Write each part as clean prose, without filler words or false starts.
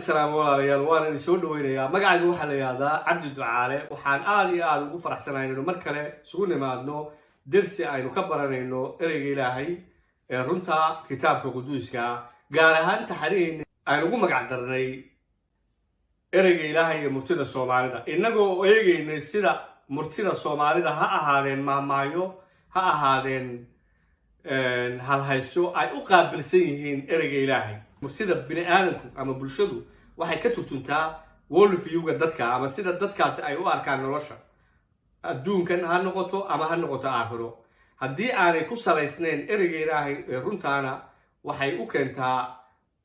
السلام walaalayaal waan idin soo dhaweynayaa magacaygu waxa la yiraahdaa Cabdi Ducaale waxaan aad iyo aad ugu faraxsanahay inuu mar kale isugu nimaadno darsi aynu ka baranayno ereyga Ilaahay ee runta kitaabka quduuska gaar ahaan taxriin aynu ugu magac darnay ereyga Ilaahay ee murtida Soomaalida inagoo eegaynay sida murtida Soomaalida ha ahaadeen maamaayo ha ahaadeen hal hayso ay u qaabilsan yihiin ereyga Ilaahay murtida bini'aadamku ama bulshadu waxay ka turjuntaa worldview-ga dadka ama sida dadkaasi ay u arkaan nolosha adduunkan ha noqoto ama ha noqoto aakhiro haddii aanay ku salaysnayn ereyga Ilaahay ee runtaana waxay u keentaa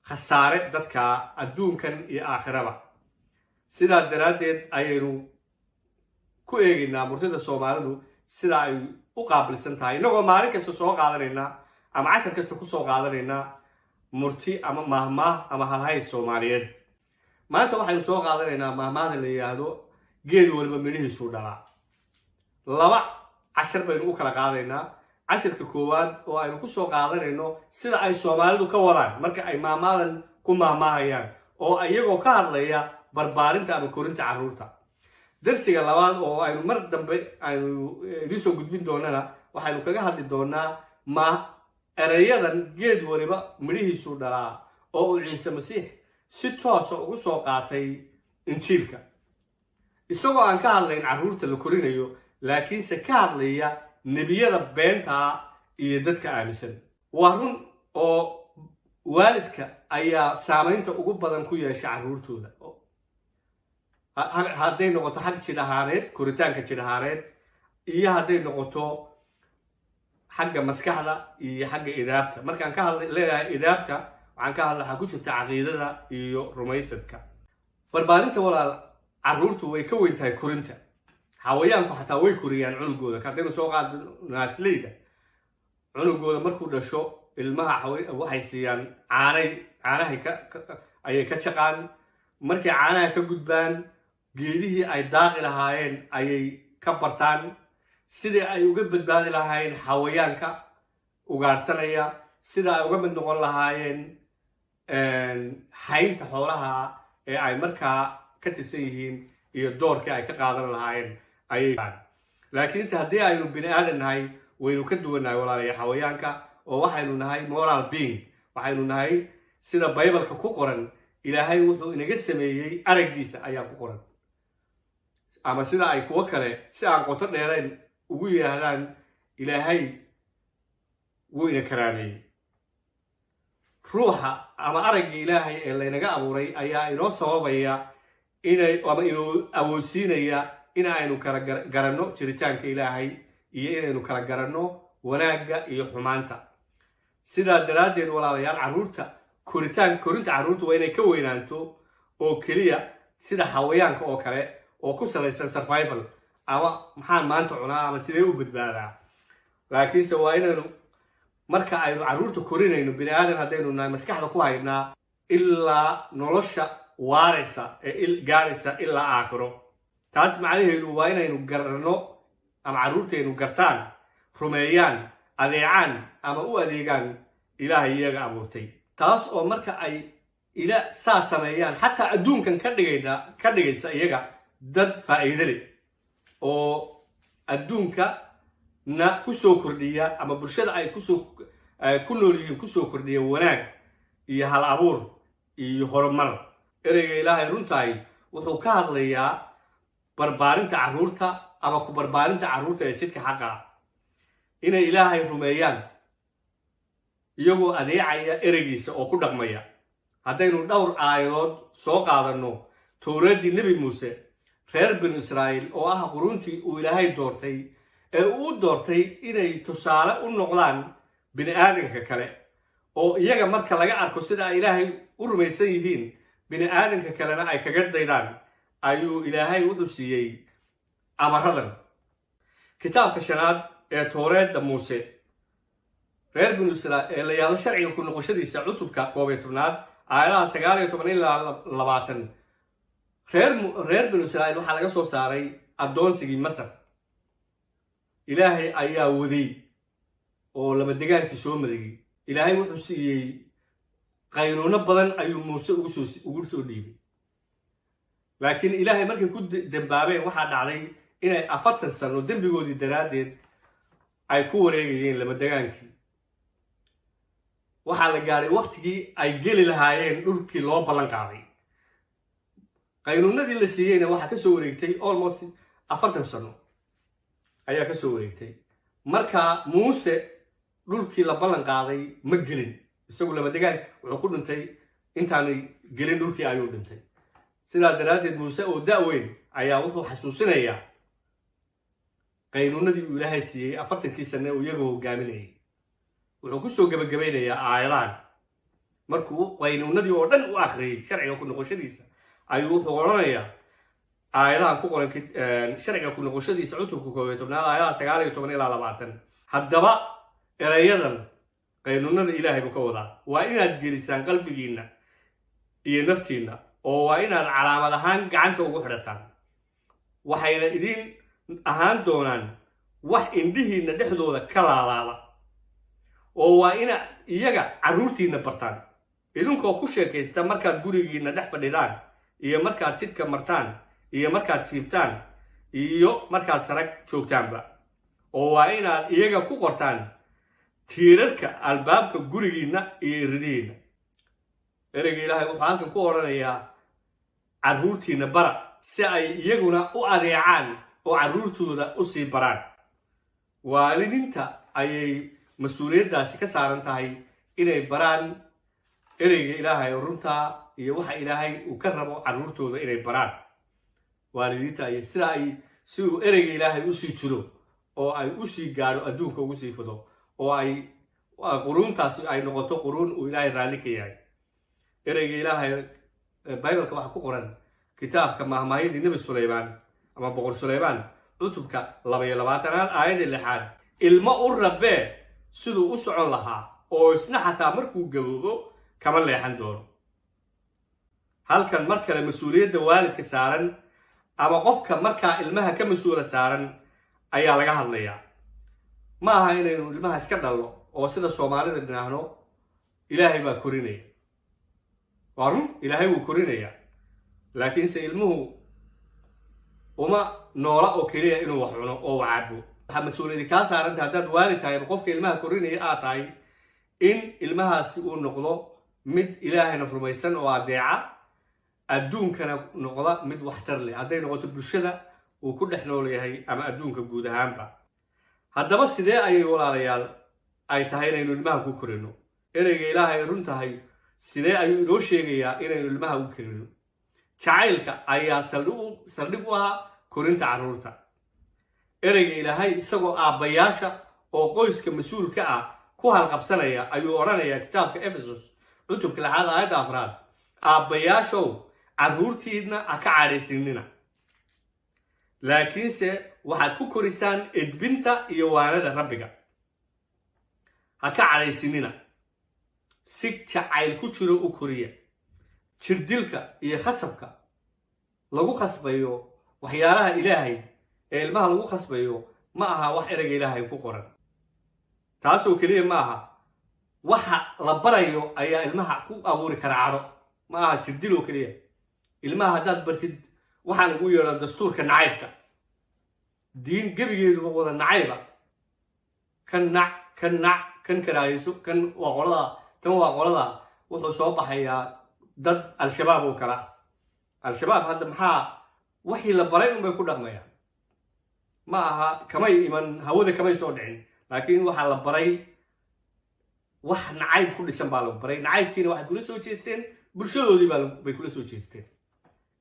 khasaare dadka adduunkan iyo aakhiraba sidaa daraaddeed ayaynu ku eegaynaa murtida Soomaalidu sida ay u qaabilsan tahay inagoo maalin kasta soo qaadanayna ama cashar kasta ku soo qaadanayna murti ama mahmaah ama halhay Soomaaliyeed maanta waxaynu soo qaadanaynaa mahmaahda la yiraahdo geed walba midhihiisu dhalaa laba cashar baynu u kala qaadaynaa casharka koowaad oo aynu ku soo qaadanayno sida ay Soomaalidu ka wadaan marka ay mahmaadan ku mahmaahayaan oo iyagoo ka hadlaya barbaarinta ama korinta carruurta darsiga labaad oo aynu mar dambe aynu idin soo gudbin doonana waxaynu kaga hadli doonaa erayadan geed waliba midhihiisu dhalaa oo uu Ciise Masiix si toos ah ugu soo qaatay injiilka isagoo aan ka hadlayn carruurta la korinayo laakiinse ka hadlaya nebiyada beenta iyo dadka aaminsan waa run oo waalidka ayaa saamaynta ugu badan ku yeesha carruurtooda hadday noqoto xag jidh ahaaneed koritaanka jidh ahaaneed iyo hadday noqoto xagga maskaxda iyo xagga idaabta markaan ka leeyahay idaabta waxaan ka hadlayaa ku jirta caqiidada iyo rumaysadka barbaarinta walaal carruurtu way ka weyn tahay korinta xawayaanku xataa way koriyaan cunugooda kadib soo qaad naasleyda cunugooda markuu dhasho ilmaha waxay siiyaan caanahay ayay ka jaqaan markay caanaha ka gudbaan geedihii ay daaqi lahaayeen ayay ka bartaan sidii ay uga badbaadi lahaayeen xawayaanka ugaarsanaya sida ay uga mid noqon lahaayeen haynta xoolaha ee ay markaa ka tirsan yihiin iyo doorkii ay ka qaadan lahaayeen ayay laakiinse haddii aynu bini aadan nahay waynu ka duwannahay walaalayaal xawayaanka oo waxaynu nahay moral being waxaynu nahay sida Bible-ka ku qoran Ilaahay wuxuu inaga sameeyay araggiisa ayaa ku qoran ama sida ay kuwa kale si aan qoto dheerayn ugu yiraahdaan Ilaahay wuu ina karaameeyay ruuxa ama aragga Ilaahay ee laynaga abuuray ayaa inoo sababaya inuu awoodsiinaya in aynu kala garanno jiritaanka Ilaahay iyo inaynu kala garanno wanaagga iyo xumaanta sidaa daraaddeed walaalayaal carruurta korinta carruurtu waa inay ka weynaanto oo keliya sida xawayaanka oo kale oo ku salaysan survival ama maxaan maanta cunaa ama sidee u badbaadaa laakiinse waa inaynu marka aynu carruurta korinayno bini aadan haddaynu nahay maskaxda ku haynaa ilaa nolosha waaraysa ee gaaraysa ilaa aakhiro taas macnaheedu waa inaynu garanno ama carruurtaynu gartaan rumeeyaan adeecaan ama u adeegaan Ilaahay iyaga abuurtay taas oo marka ay saa sameeyaan xataa adduunkan ka dhigaysa iyaga dad faa'iido leh oo adduunka na ku soo kordhiya ama bulshada ay ku nool yihiin ku soo kordhiya wanaag iyo hal abuur iyo horumar ereyga Ilaahay runtahay wuxuu ka hadlayaa barbaarinta carruurta ama ku barbaarinta carruurta ee jidka xaqa inay Ilaahay rumeeyaan iyagoo adeecaya ereygiisa oo ku dhaqmaya haddaynu dhowr aayadood soo qaadanno towraadii nebi muuse reer binu Israa'iil oo ah quruntii uu Ilaahay doortay ee uu doortay inay tusaale u noqdaan bini aadanka kale oo iyaga marka laga arko sida ay Ilaahay u rumaysan yihiin bini aadanka kalena ay kaga daydaan ayuu Ilaahay wuxuu siiyey amaradan kitaabka shanaad ee towraadda muuse reer binu Israa'iil la yiraahdo sharciga ku noqoshadiisa cutubka 11aad aayadaha 19 ilaa 20 reer binu Israa'iil waxaa laga soo saaray addoonsigii Masar Ilaahay ayaa waday oo laba degaankii soo madagay Ilaahay wuxuu siiyey qaynuuno badan ayuu muuse ugu soo dhiibay laakiin ilaahay markay ku dambaabeen waxaa dhacday inay 40 sano dembigoodii daraaddeed ay ku wareegayeen lama degaankii waxaa la gaaray waqtigii ay geli lahaayeen dhulkii loo ballan qaaday qaynuunadii la siiyeyna waxaa ka soo wareegtay almost 40 sano ayaa ka soo wareegtay marka muuse dhulkii la ballan qaaday ma gelin isagu lama degaan wuxuu ku dhintay intaanay gelin dhulkii ayuu dhintay sidaa daraaddeed muuse oo da'weyn ayaa wuxuu xasuusinayaa qaynuunadii uu ilaahay siiyey 40kii sane uu iyagu hogaaminayay wuxuu ku soo gabagabeynayaa aayadahan markuu qaynuunadii oo dhan u akhriyay sharciga ku noqoshadiisa ayuu wuxuu odhanayaa aayadahan ku qoran sharciga ku noqoshadiisa cutubka 11 aayadaha 19 ilaa 20 haddaba erayadan qaynuunada ilaahay buu ka wadaa waa inaad gelisaan qalbigiinna iyo naftiinna oo waa inaad calaamad ahaan gacanta ugu xidhataan waxayna idin ahaan doonaan wax indhihiinna dhexdooda ka laalaada oo waa ina iyaga carruurtiinna bartaan idinkoo ku sheekaysta markaad gurigiinna dhex fadhidaan iyo markaad jidka martaan iyo markaad jiibtaan iyo markaad sarag joogtaanba oo waa inaad iyaga ku qortaan tiirarka albaabka gurigiinna iyo iridihiinna ereyga ilaahay wuxuu halkan ku odhanayaa carruurtiinna bara si ay iyaguna u adeecaan oo carruurtooda u sii baraan waalidiinta ayay mas-uuliyaddaasi ka saaran tahay inay baraan ereyga ilaahay oo runtaa iyo waxa ilaahay uu ka rabo carruurtooda inay baraan waalidiinta ayay sida ay si uu ereyga ilaahay u sii jiro oo ay u sii gaadho adduunka ugu sii fido oo ay quruuntaasi ay noqoto quruun uu ilaahay raalli ka yahay ereyga ilaahay bibleka waxa ku qoran kitaabka mahmaayadii nebi Suleymaan ama boqor Suleymaan cutubka 22 aayadda 6 ilmo u rabbe siduu u socon lahaa oo isna xataa markuu gaboobo kama leexan doono halkan mar kale mas-uuliyadda waalidka saaran ama qofka markaa ilmaha ka mas-uula saaran ayaa laga hadlayaa ma aha inaynu ilmaha iska dhalno oo sida Soomaalida dhinaahno ilaahay baa korinaya waa run ilaahay wuu korinayaa laakiinse ilmuhu uma noola oo keliya inuu wax cuno oo wacabo waxaa mas-uuliyadi kaa saaranta haddaad waalid tahay qofka ilmaha korinaya aad tahay in ilmahaasi uu noqdo mid ilaahayna rumaysan oo adeeca adduunkana noqda mid waxtar leh hadday noqoto bulshada uu ku dhex nool yahay ama adduunka guud ahaanba haddaba sidee ayay walaalayaal ay tahay inaynu ilmaha ku korino ereyga ilaahay run tahay sidee ayuu inoo sheegayaa inaynu ilmaha u korino jacaylka ayaa saldhig u ahaa korinta carruurta ereyga ilaahay isagoo aabbayaasha oo qoyska mas-uulka ah ku halqabsanaya ayuu odhanayaa kitaabka Efesos cutubka 6 aayadda 4 aabbayaashow carruurtiidna ha ka cadhaysinina laakiinse waxaad ku korisaan edbinta iyo waanada rabbiga ha ka cadhaysinina si jacayl ku jiro u koriya jirdilka iyo khasabka lagu khasbayo waxyaalaha ilaahay ee ilmaha lagu khasbayo ma aha wax ereyga ilaahay ku qoran taasoo keliya ma aha waxa la barayo ayaa ilmaha ku abuuri kara cadho ma aha jirdil oo keliya ilmaha haddaad bartid waxaan ugu yeedhaa dastuurka nacaybka diin gebigeeduba wada nacayba kan nac kan karaahayso kan waa qolada tan waa qolada wuxuu soo baxayaa dad al-shabaab oo kala al-shabaab hadda maxaa wixii la baray unbay ku dhaqmayaan ma aha kamay iman hawada kamay soo dhicin laakiin waxaa la baray wax nacayb ku dhisan baa la baray nacaybkiina waxay kula soo jeesteen bulshadoodii bay kula soo jeesteen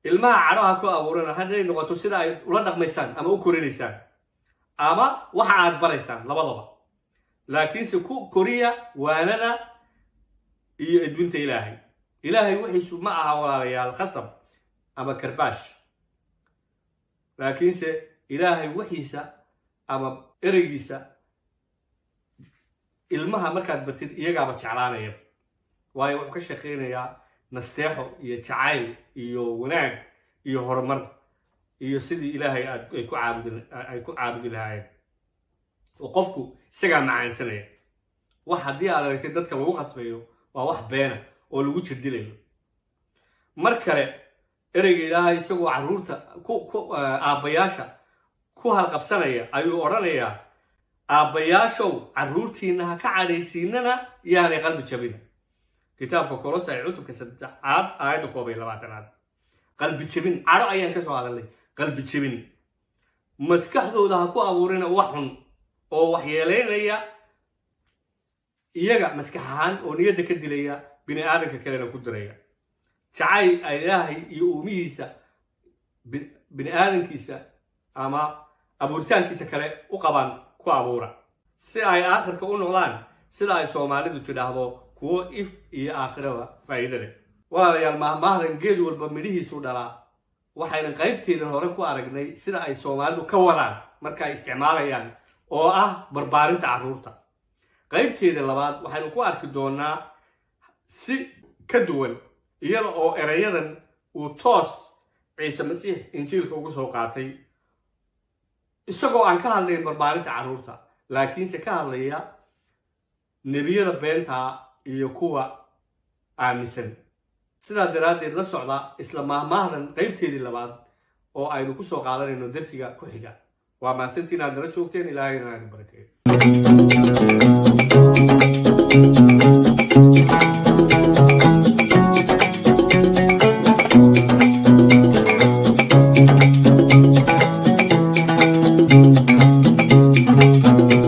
ilmaha cadhaha ku abuurana hadday noqoto sida ay ula dhaqmaysaan ama u korinaysaan ama waxa aad baraysaan labadaba laakiinse ku koriya waanada iyo edbinta ilaahay wixiisu ma aha walaalayaal khasab ama karbaash laakiinse ilaahay wixiisa ama ereygiisa ilmaha markaad bartid iyagaaba jeclaanaya waayo wuxuu ka shaqeynayaa nasteexo iyo jacayl iyo wanaag iyo horumar iyo sidii ilaahay ay ku caabudi lahaayeen oo qofku isagaa macaansanaya wax haddii aad aragtay dadka lagu khasbayo waa wax beena oo lagu jirdilayo mar kale ereyga ilaahay isagoo carruurta aabbayaasha ku halqabsanaya ayuu odhanayaa aabbayaashow carruurtiinna ha ka cadhaysiinana yaanay qalbi jabin kitaabka Kolosay cutubka 3 aayadda 22 qalbi jabin cadho ayaan ka soo hadalnay qalbi jabin maskaxdooda ha ku abuurina wax xun oo waxyeeleynaya iyaga maskax ahaan oo niyadda ka dilaya bini aadamka kalena ku diraya jacayl ay ilaahay iyo uumihiisa bini aadamkiisa ama abuuritaankiisa kale u qabaan ku abuura si ay aakhirka u noqdaan sida ay Soomaalidu tidhaahdo kuwo if iyo aakhirada faa'iido leh walaalayaal mahmaahan geed walba midhihiisu dhalaa waxayna qaybteedan hore ku aragnay sida ay Soomaalidu ka wadaan marka ay isticmaalayaan oo ah barbaarinta carruurta qaybteeda labaad waxaynu ku arki doonaa si ka duwan iyada oo erayadan uu toos Ciise Masiix injiilka ugu soo qaatay isagoo aan ka hadlayn barbaarinta carruurta laakiinse ka hadlaya nebiyada beenta iyo kuwa aaminsan sidaa daraaddeed la socda isla mahmaahdan qaybteedii labaad oo aynu ku soo qaadanayno darsiga ku xiga waa mahadsantiin aad nala joogteen ilaahayna ha idin barakeeyo